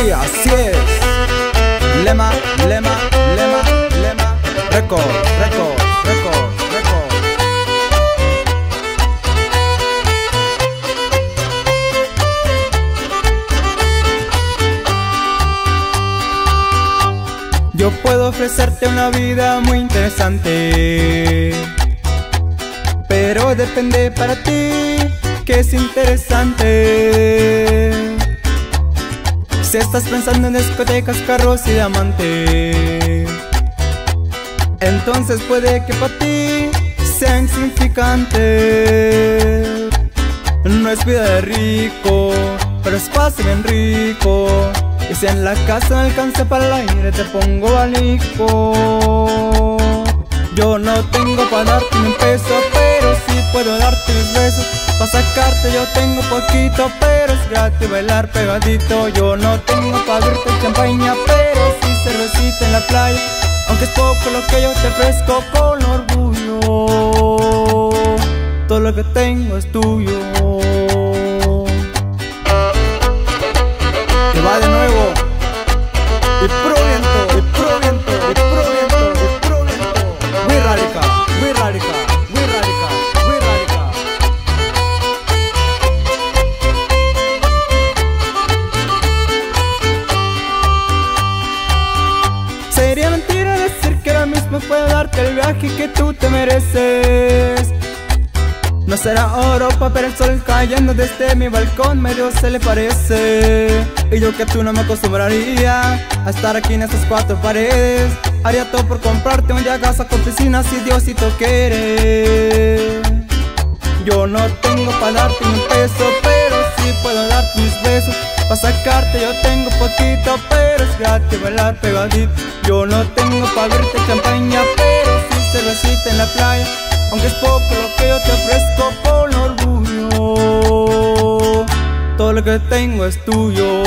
Sí, así es. Lema, lema, lema, lema. Record, record, record, record. Yo puedo ofrecerte una vida muy interesante, pero depende para ti que es interesante. Si estás pensando en discotecas, carros y diamantes, entonces puede que para ti sea insignificante. No es vida de rico, pero es fácil bien rico. Y si en la casa no alcanza para el aire, te pongo abanico. Yo no tengo para darte ni un peso, pero sí puedo darte mis besos. Pa' sacarte yo tengo poquito, pero es gratis bailar pegadito. Yo no tengo pa' abrirte champaña, pero sí cervecita en la playa. Aunque es poco lo que yo te ofrezco con orgullo, todo lo que tengo es tuyo. Que va de nuevo. Y pro viento, y pro viento, y pro viento, y pro viento. Muy radica, muy radica, muy radica, muy radica. Sería mentira decir que ahora mismo puedo darte el viaje que tú te mereces. No será Europa, pero el sol cayendo desde mi balcón medio se le parece. Y yo que tú no me acostumbraría a estar aquí en estas cuatro paredes. Haría todo por comprarte una casa con piscina si Diosito quiere. Yo no tengo para darte ni un peso, pero sí puedo darte mis besos. Pa' sacarte yo tengo poquito, pero es gratis bailar pegadito. Yo no tengo pa' abrirte champaña, pero sí cervecita en la playa. Aunque es poco lo que yo te ofrezco con orgullo, todo lo que tengo es tuyo.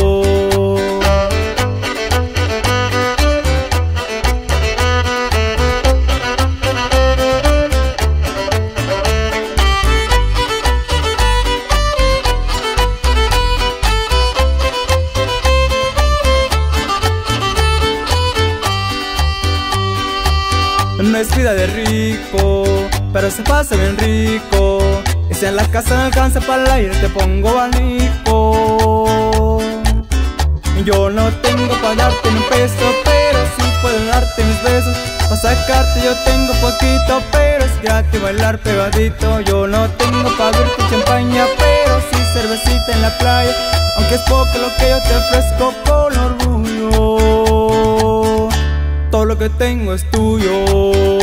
No es vida de rico, pero se pasa bien rico. Y si en la casa no alcanza para el aire, te pongo abanico. Yo no tengo para darte ni un peso, pero sí puedo darte mis besos. Pa' sacarte yo tengo poquito, pero es gratis bailar pegadito. Yo no tengo para abrirte champaña, pero sí cervecita en la playa. Aunque es poco lo que yo te ofrezco con orgullo, todo lo que tengo es tuyo.